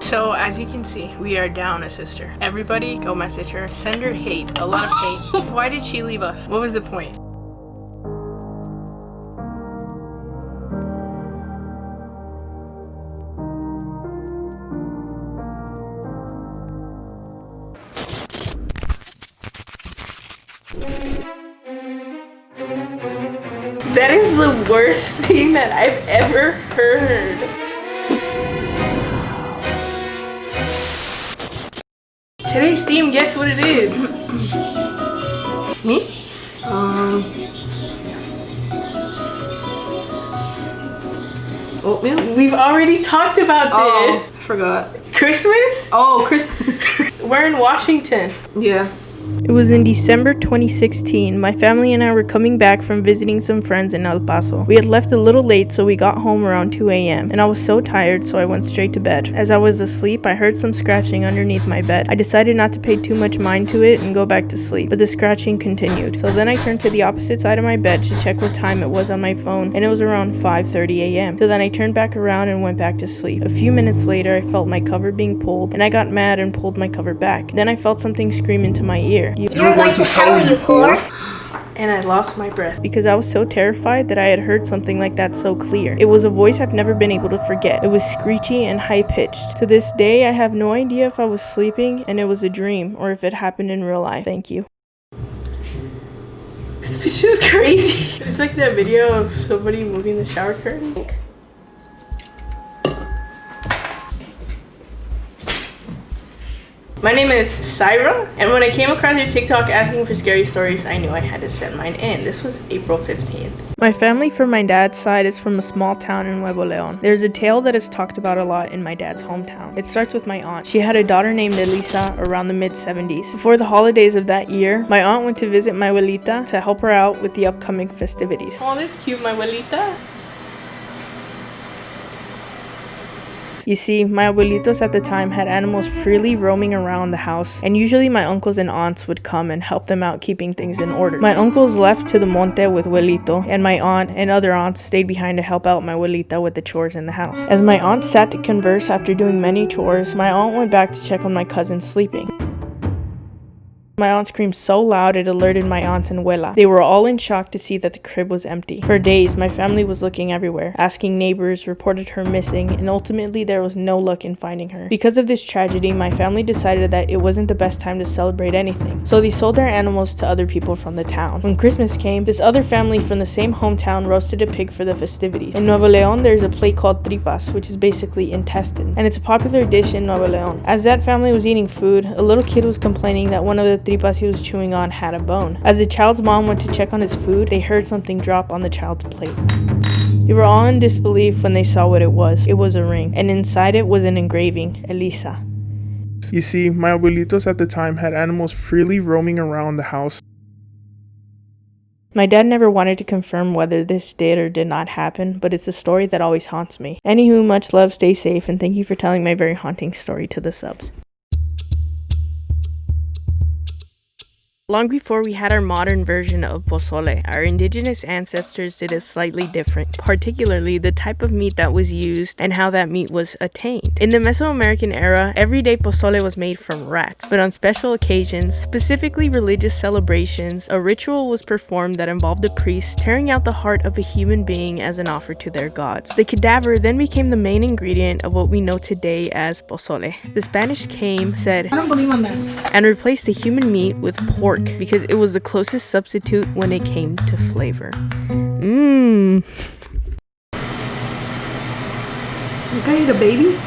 So as you can see, we are down a sister. Everybody go message her. Send her hate. A lot of hate. Why did she leave us? What was the point? That is the worst thing that I've ever heard. Today's theme, guess what it is? Me? Oatmeal? We've already talked about this. I forgot. Christmas? Oh, Christmas. We're in Washington. Yeah. It was in December 2016. My family and I were coming back from visiting some friends in El Paso. We had left a little late, so we got home around 2 a.m. and I was so tired, so I went straight to bed. As I was asleep, I heard some scratching underneath my bed. I decided not to pay too much mind to it and go back to sleep, but the scratching continued. So then I turned to the opposite side of my bed to check what time it was on my phone, and it was around 5:30 a.m. So then I turned back around and went back to sleep. A few minutes later, I felt my cover being pulled, and I got mad and pulled my cover back. Then I felt something scream into my ear. You're going to hell, you whore. And I lost my breath because I was so terrified that I had heard something like that so clear. It was a voice I've never been able to forget. It was screechy and high-pitched. To this day, I have no idea if I was sleeping and it was a dream or if it happened in real life. Thank you. This bitch is crazy. It's like that video of somebody moving the shower curtain. My name is Syra, and when I came across your TikTok asking for scary stories, I knew I had to send mine in. This was April 15th. My family from my dad's side is from a small town in Nuevo León. There's a tale that is talked about a lot in my dad's hometown. It starts with my aunt. She had a daughter named Elisa around the mid-70s. Before the holidays of that year, my aunt went to visit my abuelita to help her out with the upcoming festivities. Oh, this is cute, my abuelita. You see, my abuelitos at the time had animals freely roaming around the house, and usually my uncles and aunts would come and help them out keeping things in order. My uncles left to the monte with abuelito, and my aunt and other aunts stayed behind to help out my abuelita with the chores in the house. As my aunt sat to converse after doing many chores, my aunt went back to check on my cousin sleeping. My aunt screamed so loud it alerted my aunt and abuela. They were all in shock to see that the crib was empty. For days, my family was looking everywhere, asking neighbors, reported her missing, and ultimately there was no luck in finding her. Because of this tragedy, my family decided that it wasn't the best time to celebrate anything, so they sold their animals to other people from the town. When Christmas came, this other family from the same hometown roasted a pig for the festivities. In Nuevo León, there's a plate called tripas, which is basically intestines, and it's a popular dish in Nuevo León. As that family was eating food, a little kid was complaining that one of the tripas he was chewing on had a bone. As the child's mom went to check on his food, they heard something drop on the child's plate. They were all in disbelief when they saw what it was. It was a ring, and inside it was an engraving, Elisa. You see, my abuelitos at the time had animals freely roaming around the house. My dad never wanted to confirm whether this did or did not happen, but it's a story that always haunts me. Anywho, much love, stay safe, and thank you for telling my very haunting story to the subs. Long before we had our modern version of pozole, our indigenous ancestors did it slightly different, particularly the type of meat that was used and how that meat was attained. In the Mesoamerican era, everyday pozole was made from rats, but on special occasions, specifically religious celebrations, a ritual was performed that involved a priest tearing out the heart of a human being as an offer to their gods. The cadaver then became the main ingredient of what we know today as pozole. The Spanish came, said, I don't believe on that. and replaced the human meat with pork because it was the closest substitute when it came to flavor. You gonna eat a baby?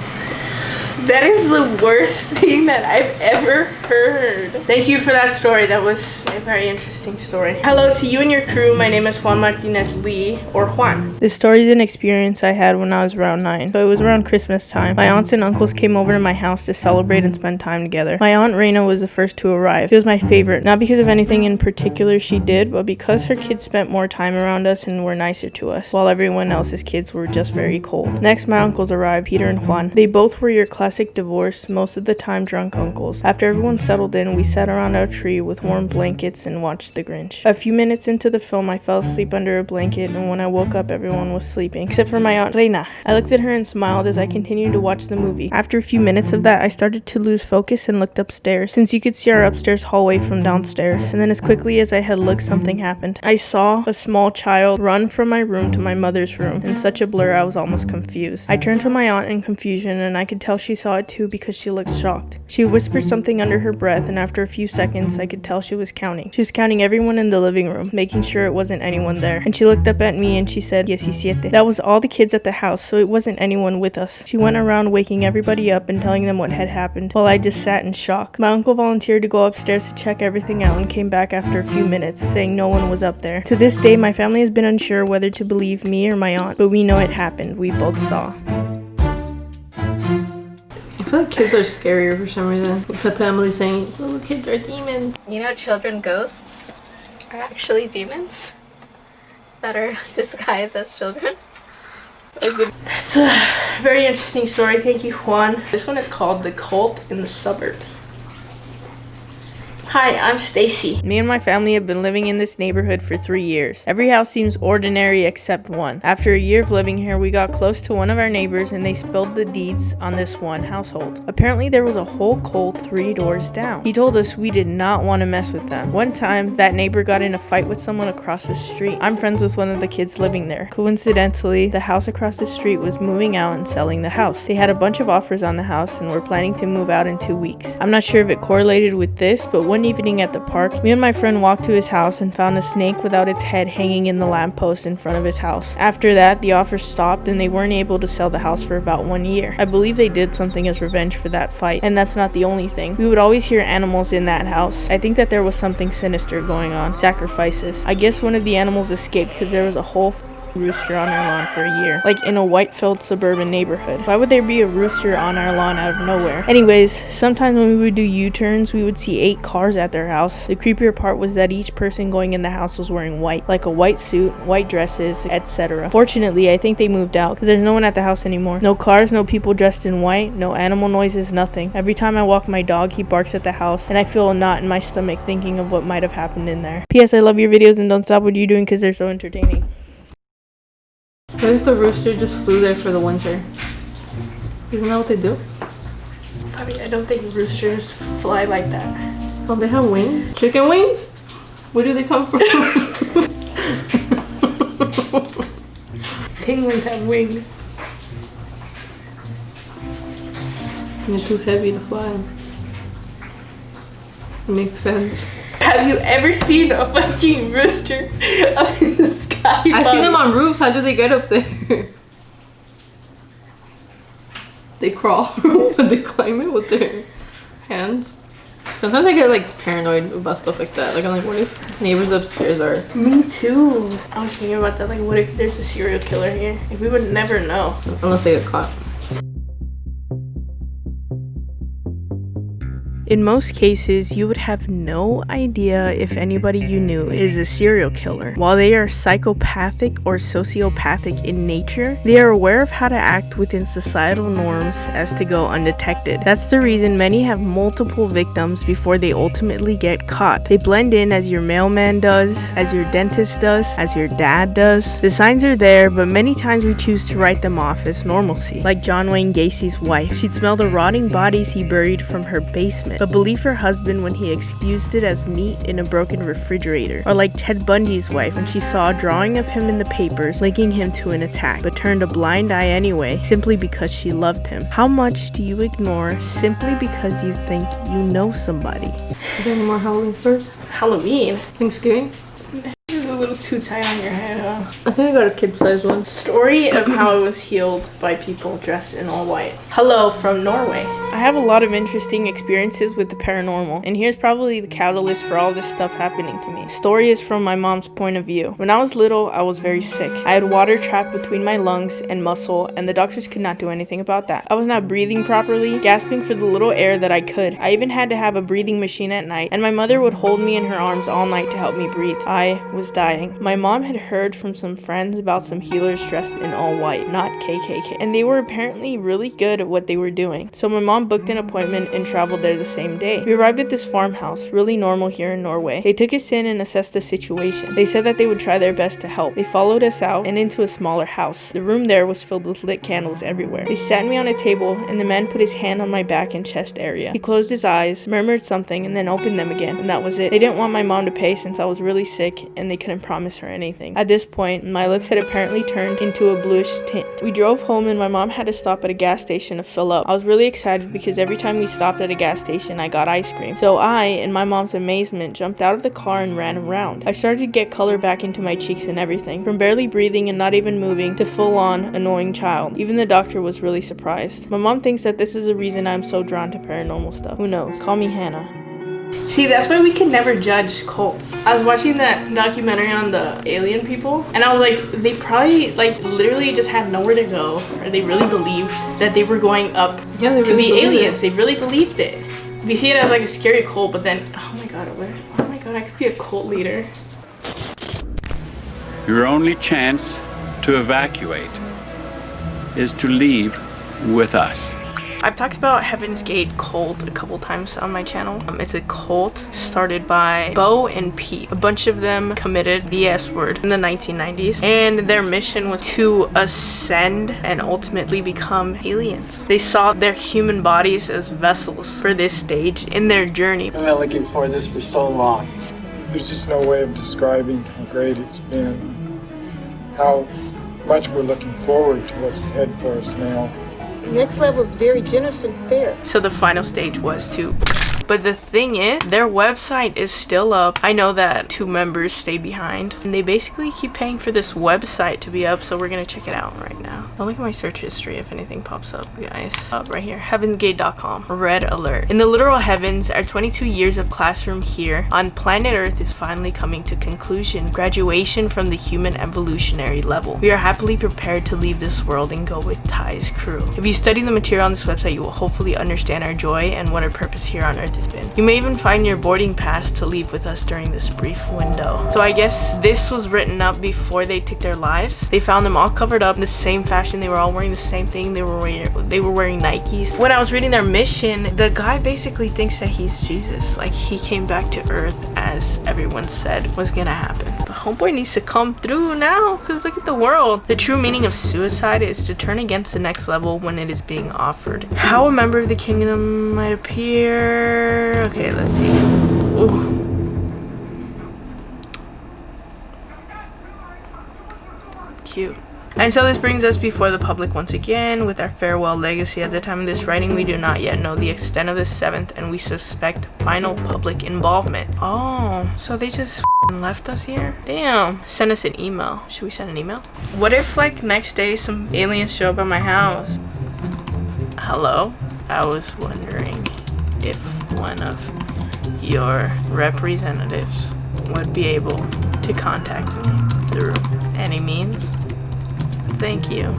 That is the worst thing that I've ever heard. Thank you for that story. That was a very interesting story. Hello to you and your crew. My name is Juan Martinez Lee, or Juan. This story is an experience I had when I was around 9. So it was around Christmas time. My aunts and uncles came over to my house to celebrate and spend time together. My aunt Reina was the first to arrive. She was my favorite, not because of anything in particular she did, but because her kids spent more time around us and were nicer to us, while everyone else's kids were just very cold. Next, my uncles arrived, Peter and Juan. They both were your classic classic divorce, most of the time drunk uncles. After everyone settled in, we sat around our tree with warm blankets and watched The Grinch. A few minutes into the film, I fell asleep under a blanket, and when I woke up, everyone was sleeping, except for my aunt Reina. I looked at her and smiled as I continued to watch the movie. After a few minutes of that, I started to lose focus and looked upstairs, since you could see our upstairs hallway from downstairs, and then as quickly as I had looked, something happened. I saw a small child run from my room to my mother's room. In such a blur, I was almost confused. I turned to my aunt in confusion, and I could tell she saw it too because she looked shocked. She whispered something under her breath, and after a few seconds, I could tell she was counting. She was counting everyone in the living room, making sure it wasn't anyone there. And she looked up at me and she said, 17. That was all the kids at the house, so it wasn't anyone with us. She went around waking everybody up and telling them what had happened, while I just sat in shock. My uncle volunteered to go upstairs to check everything out and came back after a few minutes, saying no one was up there. To this day, my family has been unsure whether to believe me or my aunt, but we know it happened. We both saw. I feel like kids are scarier for some reason. Because to Emily saying, little kids are demons. You know, children ghosts are actually demons that are disguised as children. That's a very interesting story. Thank you, Juan. This one is called The Cult in the Suburbs. Hi, I'm Stacy. Me and my family have been living in this neighborhood for 3 years. Every house seems ordinary except one. After a year of living here, we got close to one of our neighbors and they spilled the deeds on this one household. Apparently, there was a whole cult 3 doors down. He told us we did not want to mess with them. One time, that neighbor got in a fight with someone across the street. I'm friends with one of the kids living there. Coincidentally, the house across the street was moving out and selling the house. They had a bunch of offers on the house and were planning to move out in 2 weeks. I'm not sure if it correlated with this, but one evening at the park, me and my friend walked to his house and found a snake without its head hanging in the lamppost in front of his house. After that, the offer stopped and they weren't able to sell the house for about 1 year. I believe they did something as revenge for that fight, and that's not the only thing. We would always hear animals in that house. I think that there was something sinister going on. Sacrifices. I guess one of the animals escaped because there was a whole rooster on our lawn for a year, like in a white-filled suburban neighborhood. Why would there be a rooster on our lawn out of nowhere? Anyways, sometimes when we would do U-turns, we would see 8 cars at their house. The creepier part was that each person going in the house was wearing white, like a white suit, white dresses, etc. Fortunately, I think they moved out because there's no one at the house anymore. No cars, no people dressed in white, no animal noises, nothing. Every time I walk my dog, he barks at the house, and I feel a knot in my stomach thinking of what might have happened in there. P.S. I love your videos and don't stop what you're doing because they're so entertaining. What if the rooster just flew there for the winter? Isn't that what they do? I don't think roosters fly like that. Oh, they have wings? Chicken wings? Where do they come from? Penguins have wings. They're too heavy to fly. Makes sense. Have you ever seen a fucking rooster up in the sky? I've seen them on roofs. How do they get up there? They crawl. They climb it with their hands. Sometimes I get like paranoid about stuff like that. Like I'm like, what if neighbors upstairs are... Me too. I was thinking about that. Like, what if there's a serial killer here? Like, we would never know. Unless they get caught. In most cases, you would have no idea if anybody you knew is a serial killer. While they are psychopathic or sociopathic in nature, they are aware of how to act within societal norms as to go undetected. That's the reason many have multiple victims before they ultimately get caught. They blend in as your mailman does, as your dentist does, as your dad does. The signs are there, but many times we choose to write them off as normalcy. Like John Wayne Gacy's wife. She'd smell the rotting bodies he buried from her basement, but believe her husband when he excused it as meat in a broken refrigerator. Or like Ted Bundy's wife when she saw a drawing of him in the papers linking him to an attack, but turned a blind eye anyway, simply because she loved him. How much do you ignore simply because you think you know somebody? Is there any more Halloween stories? Halloween? Thanksgiving? This is a little too tight on your head, huh? I think I got a kid-sized one. Story of how I was healed by people dressed in all white. Hello from Norway. I have a lot of interesting experiences with the paranormal, and here's probably the catalyst for all this stuff happening to me. Story is from my mom's point of view. When I was little, I was very sick. I had water trapped between my lungs and muscle, and the doctors could not do anything about that. I was not breathing properly, gasping for the little air that I could. I even had to have a breathing machine at night, and my mother would hold me in her arms all night to help me breathe. I was dying. everything. My mom had heard from some friends about some healers dressed in all white, not KKK, and they were apparently really good at what they were doing. So my mom booked an appointment and traveled there the same day. We arrived at this farmhouse, really normal here in Norway. They took us in and assessed the situation. They said that they would try their best to help. They followed us out and into a smaller house. The room there was filled with lit candles everywhere. They sat me on a table and the man put his hand on my back and chest area. He closed his eyes, murmured something, and then opened them again, and that was it. They didn't want my mom to pay since I was really sick and they couldn't promise her anything. At this point, my lips had apparently turned into a bluish tint. We drove home and my mom had to stop at a gas station to fill up. I was really excited because every time we stopped at a gas station, I got ice cream. So I, in my mom's amazement, jumped out of the car and ran around. I started to get color back into my cheeks and everything, from barely breathing and not even moving to full-on annoying child. Even the doctor was really surprised. My mom thinks that this is the reason I'm so drawn to paranormal stuff. Who knows? Call me Hannah. See, that's why we can never judge cults. I was watching that documentary on the alien people, and I was like, they probably, like, literally just had nowhere to go, or they really believed that they were going up to be aliens. They really believed it. We see it as like a scary cult, but then, oh my god, I could be a cult leader. Your only chance to evacuate is to leave with us. I've talked about Heaven's Gate cult a couple times on my channel. It's a cult started by Bo and Pete. A bunch of them committed the S word in the 1990s, and their mission was to ascend and ultimately become aliens. They saw their human bodies as vessels for this stage in their journey. I've been looking for this for so long. There's just no way of describing how great it's been, how much we're looking forward to what's ahead for us now. Next level is very generous and fair. So the final stage was to... But the thing is, their website is still up. I know that 2 members stay behind, and they basically keep paying for this website to be up, so we're gonna check it out right now. I'll look at my search history if anything pops up, guys. Up right here, heavensgate.com. Red alert. In the literal heavens, our 22 years of classroom here on planet Earth is finally coming to conclusion. Graduation from the human evolutionary level. We are happily prepared to leave this world and go with Ty's crew. If you study the material on this website, you will hopefully understand our joy and what our purpose here on Earth has been. You may even find your boarding pass to leave with us during this brief window. So I guess this was written up before they took their lives. They found them all covered up in the same fashion. They were all wearing the same thing. They were wearing Nikes. When I was reading their mission, the guy basically thinks that he's Jesus. Like, he came back to Earth as everyone said was gonna happen. The homeboy needs to come through now, because look at the world. The true meaning of suicide is to turn against the next level when it is being offered. How a member of the kingdom might appear. Okay, let's see. Ooh. Cute. And so this brings us before the public once again with our farewell legacy. At the time of this writing, we do not yet know the extent of the 7th, and we suspect final public involvement. Oh, so they just left us here? Damn. Send us an email. Should we send an email? What if, like, next day some aliens show up at my house? Hello? I was wondering if one of your representatives would be able to contact me through any means. Thank you.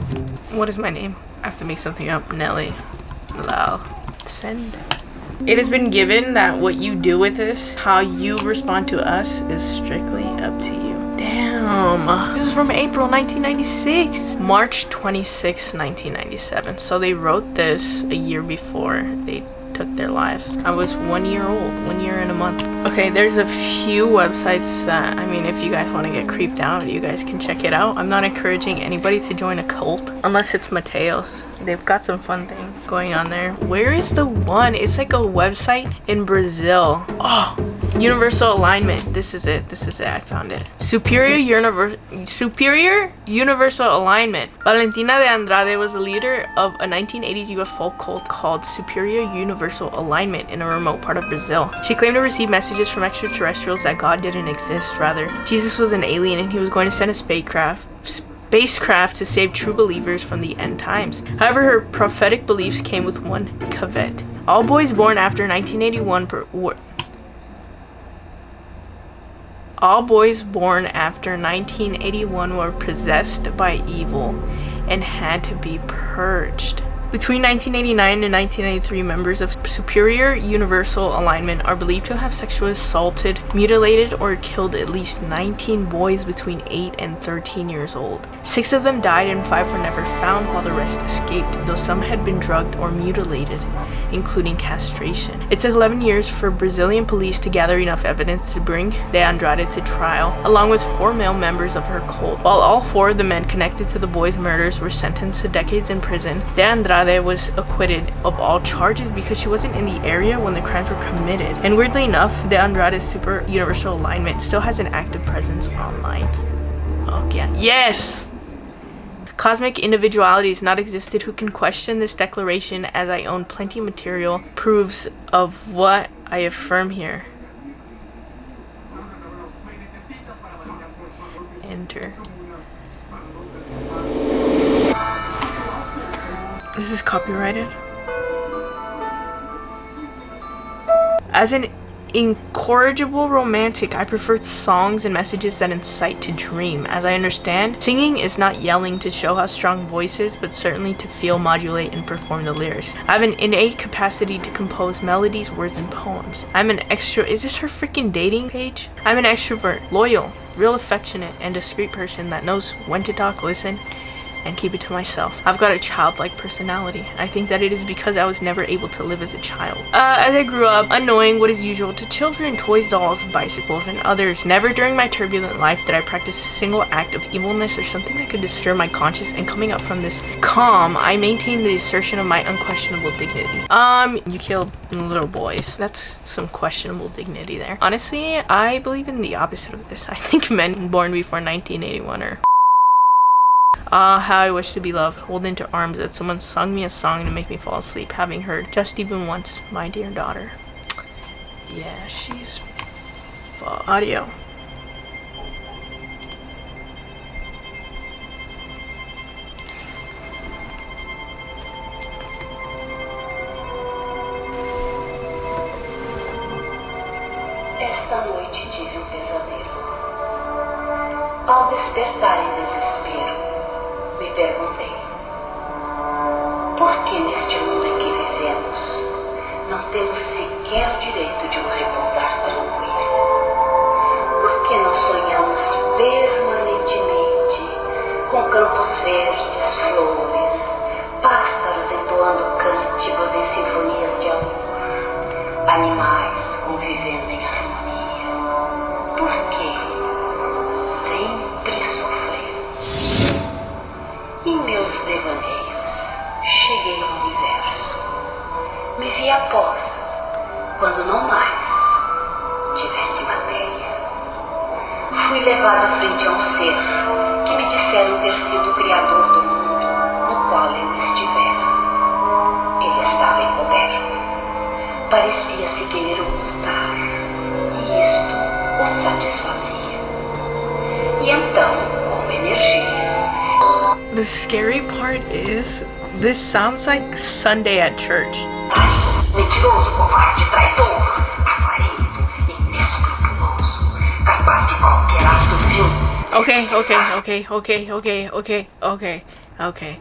What is my name? I have to make something up. Nelly. Lal. Send. It has been given that what you do with this, how you respond to us, is strictly up to you. Damn. This is from April 1996. March 26, 1997. So they wrote this a year before they took their lives. I was 1 year old, 1 year and a month. Okay, there's a few websites that, I mean, if you guys want to get creeped out, you guys can check it out. I'm not encouraging anybody to join a cult unless it's Mateo's. They've got some fun things going on there. Where is the one? It's like a website in Brazil. Oh, Universal Alignment. This is it. This is it. I found it. Superior Universal Alignment. Valentina de Andrade was the leader of a 1980s UFO cult called Superior Universal Alignment in a remote part of Brazil. She claimed to receive messages from extraterrestrials that God didn't exist. Rather, Jesus was an alien and he was going to send a spacecraft to save true believers from the end times. However, her prophetic beliefs came with one caveat. All boys born after 1981 were possessed by evil and had to be purged. Between 1989 and 1993, members of superior universal alignment are believed to have sexually assaulted, mutilated, or killed at least 19 boys between 8 and 13 years old. 6 of them died and 5 were never found, while the rest escaped, though some had been drugged or mutilated, including castration. It took 11 years for Brazilian police to gather enough evidence to bring De Andrade to trial, along with 4 male members of her cult. While all 4 of the men connected to the boys' murders were sentenced to decades in prison, De Andrade was acquitted of all charges because she wasn't in the area when the crimes were committed. And weirdly enough, De Andrade's super universal alignment still has an active presence online. Oh yeah, yes! Cosmic individualities not existed who can question this declaration, as I own plenty material proofs of what I affirm here. Enter. This is copyrighted. As an incorrigible romantic, I prefer songs and messages that incite to dream. As I understand, singing is not yelling to show how strong voice is, but certainly to feel, modulate, and perform the lyrics. I have an innate capacity to compose melodies, words, and poems. I'm an extro- Is this her freaking dating page? I'm an extrovert, loyal, real affectionate, and discreet person that knows when to talk, listen, and keep it to myself. I've got a childlike personality. I think that it is because I was never able to live as a child. As I grew up, annoying what is usual to children, toys, dolls, bicycles, and others. Never during my turbulent life did I practice a single act of evilness or something that could disturb my conscience, and coming up from this calm, I maintain the assertion of my unquestionable dignity. You killed little boys. That's some questionable dignity there. Honestly, I believe in the opposite of this. I think men born before 1981 are how I wish to be loved, hold into arms that someone sung me a song to make me fall asleep, having heard just even once, my dear daughter. Yeah, she's audio. Esta noite tive pesadelo. Ao despertar em desespero, me perguntei: por que neste mundo em que vivemos não temos sequer o direito de nos repousar tranquilo? Por que não sonhamos permanentemente com campos verdes, flores, pássaros entoando cânticos em sinfonias de amor, animais convivendo em harmonia? Por que sempre sofrer? Em meus devaneios, cheguei ao universo. Me vi após, quando não mais tivesse matéria. Fui levada frente a um ser que me disseram ter sido o criador do mundo no qual eu estivera. Ele estava encoberto. Parecia-se querer ocultar, e isto o satisfazia. E então, com energia, the scary part is, this sounds like Sunday at church. mentiroso, covarde, traidor, avarento, inescrupuloso, capaz de qualquer ato vil. Okay.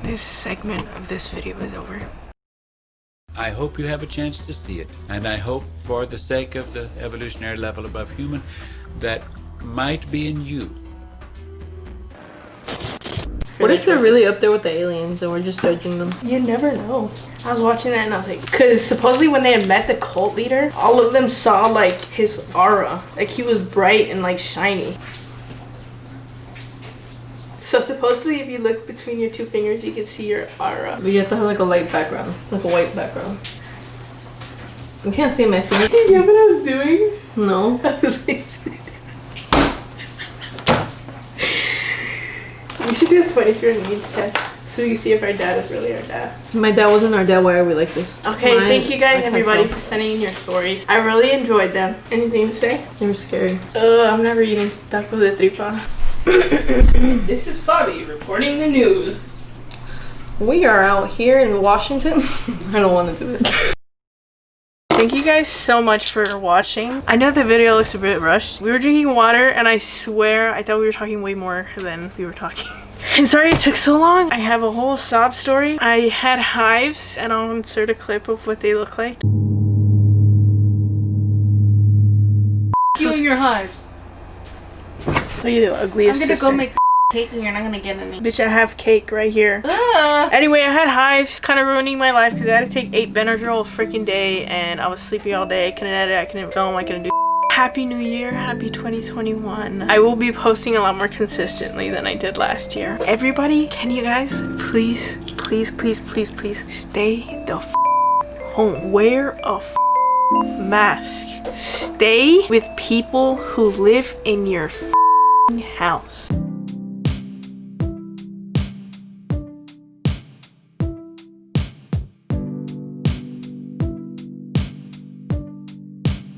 This segment of this video is over. I hope you have a chance to see it, and I hope, for the sake of the evolutionary level above human, that might be in you. What if they're really up there with the aliens and we're just judging them? You never know. I was watching that and I was like, because supposedly when they had met the cult leader, all of them saw like his aura, like he was bright and like shiny. So supposedly if you look between your 2 fingers, you can see your aura. But you have to have like a light background, like a white background. You can't see my fingers. You know what I was doing? No. I was like, we should do a 23andMe test so we can see if our dad is really our dad. My dad wasn't our dad. Why are we like this? Okay, thank you guys, everybody, for sending in your stories. I really enjoyed them. Anything to say? They were scary. I'm never eating tacos de tripa. This is Fabi reporting the news. We are out here in Washington. I don't want to do it. Thank you guys so much for watching. I know the video looks a bit rushed. We were drinking water and I swear I thought we were talking way more than we were talking. And sorry it took so long. I have a whole sob story. I had hives, and I'll insert a clip of what they look like. You and your hives. Look at the ugliest I'm gonna sister. go make cake and you're not gonna get any. Bitch, I have cake right here. Anyway, I had hives, kind of ruining my life because I had to take 8 Benadryl a freaking day, and I was sleepy all day. I couldn't edit, I couldn't film, I couldn't do. Happy New Year, happy 2021. I will be posting a lot more consistently than I did last year. Everybody, can you guys please stay the home. Wear a mask. Stay with people who live in your house.